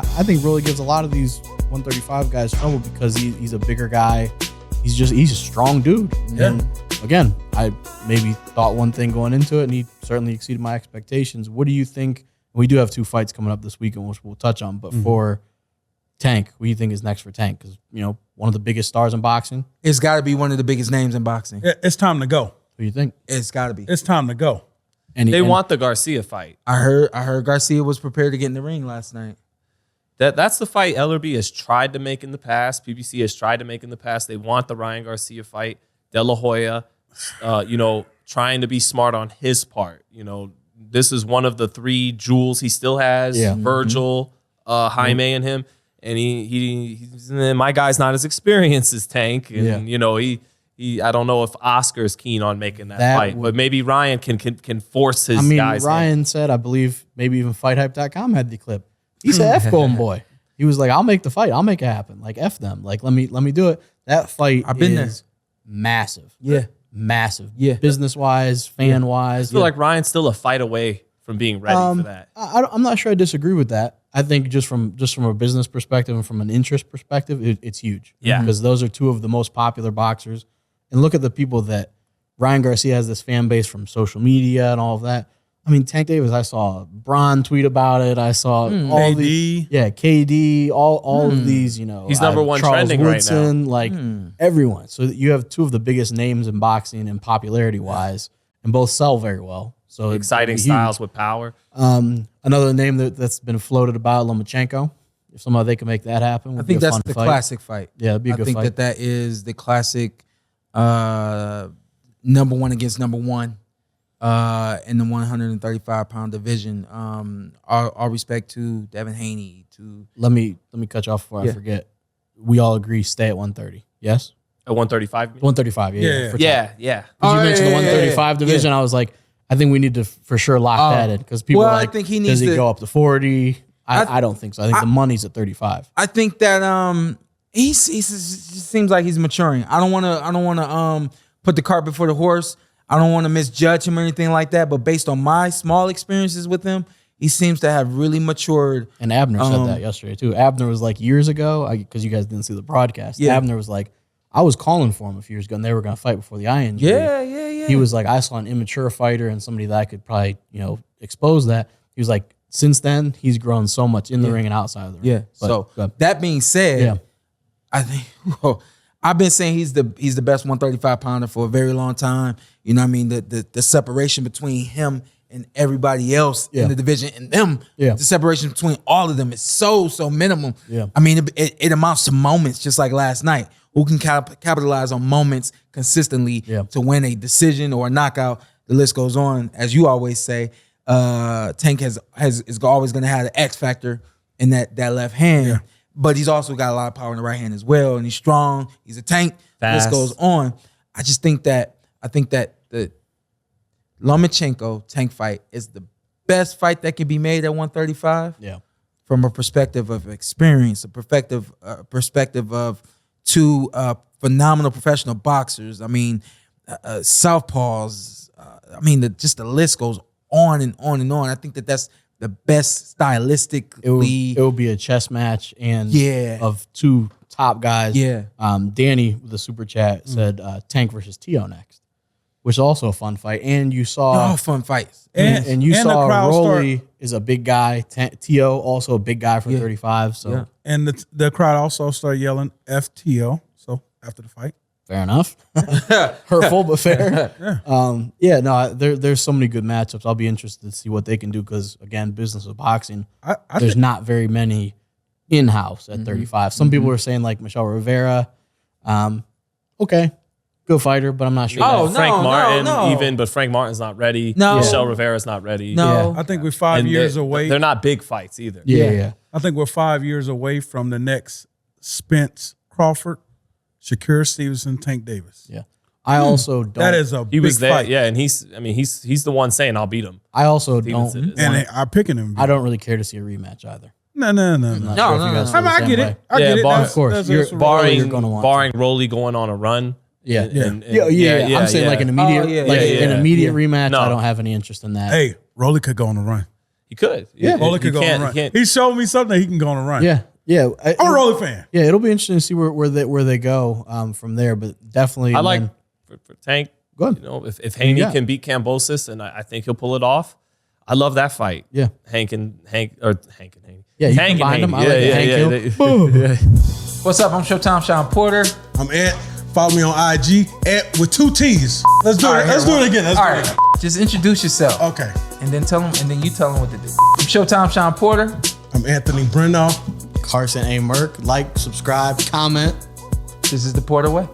I think Rolly gives a lot of these 135 guys trouble because he's a bigger guy. He's a strong dude. Yeah. And again, I maybe thought one thing going into it, and he certainly exceeded my expectations. What do you think? We do have 2 fights coming up this weekend, which we'll touch on. But for Tank, what do you think is next for Tank? Because, one of the biggest stars in boxing. It's got to be one of the biggest names in boxing. It's time to go. What do you think? It's got to be. It's time to go. And they want the Garcia fight. I heard Garcia was prepared to get in the ring last night. That's the fight LRB has tried to make in the past. PBC has tried to make in the past. They want the Ryan Garcia fight. De La Hoya, trying to be smart on his part. This is one of the 3 jewels he still has. Yeah. Virgil, Jaime, and him. And he's my guy's not as experienced as Tank. And he I don't know if Oscar's keen on making that fight, but maybe Ryan can force his guys. Ryan said, I believe maybe even FightHype.com had the clip. He said, F Golden Boy. He was like, I'll make the fight. I'll make it happen. Like, F them. Like, let me do it. That fight is massive. Yeah. Massive. Yeah. Business-wise, fan-wise. I feel like Ryan's still a fight away from being ready for that. I'm not sure I disagree with that. I think just from a business perspective and from an interest perspective, it's huge. Yeah. Because those are 2 of the most popular boxers. And look at the people that Ryan Garcia has this fan base from social media and all of that. I mean, Tank Davis, I saw Braun tweet about it. I saw all KD. KD, all of these, He's number 1 Charles trending Woodson, right now. like everyone. So you have 2 of the biggest names in boxing and popularity-wise, and both sell very well. So Exciting styles with power. Another name that's been floated about, Lomachenko. If somehow they can make that happen, I think that's the classic fight. Yeah, it'd be a good fight. I think that is the classic number 1 against number 1. In the 135-pound division. All respect to Devin Haney. Let me cut you off before I forget. We all agree stay at 130. Yes? At 135? 135, Yeah. Because you mentioned the 135 division, I was like, I think we need to for sure lock that in because people I think he needs does he to go up to 40? I don't think so. I think the money's at 35. I think that he seems like he's maturing. I don't want to put the cart before the horse. I don't want to misjudge him or anything like that, but based on my small experiences with him, he seems to have really matured. And Abner said that yesterday too. Abner was like years ago, because you guys didn't see the broadcast. Yeah. Abner was like, I was calling for him a few years ago, and they were going to fight before the eye injury. Yeah. He was like, I saw an immature fighter and somebody that I could probably, expose that. He was like, since then, he's grown so much in the ring and outside of the ring. Yeah. But, so that being said, I think I've been saying he's the best 135 pounder for a very long time. You know what I mean? The separation between him and everybody else in the division and them, the separation between all of them is so minimum. Yeah. I mean, it amounts to moments just like last night. Who can capitalize on moments consistently to win a decision or a knockout? The list goes on. As you always say, Tank is always going to have the X factor in that left hand. Yeah. But he's also got a lot of power in the right hand as well, and he's strong. He's a tank. Fast. This goes on. I think that the Lomachenko Tank fight is the best fight that can be made at 135. Yeah, from a perspective of experience, a perspective of 2 phenomenal professional boxers. I mean, southpaws. I mean, the list goes on and on and on. I think that's the best stylistically. It will be a chess match and of 2 top guys. Yeah. Danny with the super chat said Tank versus Tio next, which is also a fun fight. And you saw fun fights. And you saw Rolly is a big guy. Tio also a big guy for 35. So and the crowd also started yelling FTO. So after the fight. Fair enough. Hurtful, but fair. There's so many good matchups. I'll be interested to see what they can do because, again, business of boxing, there's not very many in-house at 35. Some people are saying, like, Michelle Rivera. Okay, good fighter, but I'm not sure. Frank Martin, but Frank Martin's not ready. No. Michelle Rivera's not ready. No. I think we're 5 years away. They're not big fights either. Yeah. I think we're 5 years away from the next Spence Crawford, Shakur Stevenson, Tank Davis. Yeah. I also don't. That is a big fight. Yeah, and he's the one saying I'll beat him. I also don't. And I'm picking him. I don't really care to see a rematch either. No. I mean, I get it. I get it. Of course. Barring Rolly going on a run. I'm saying like an immediate, immediate rematch. No. I don't have any interest in that. Hey, Rolly could go on a run. He could. Yeah. Rolly could go on a run. He showed me something he can go on a run. Yeah. I'm a Rolly fan. Yeah, it'll be interesting to see where they go from there. But definitely, I like for Tank. Go ahead. You know, if Haney can beat Kambosos, and I think he'll pull it off. I love that fight. Yeah, Hank and Haney. Yeah, you Hank combine them. I like yeah. What's up? I'm Showtime Shawn Porter. I'm Ed. Follow me on IG with 2 T's. Let's do it. Let's do it again. All right. Just introduce yourself. Okay. And then you tell them what to do. I'm Showtime Shawn Porter. I'm Anthony Brenagh. Carson Merk. Like, subscribe, comment. This is the Porter Way.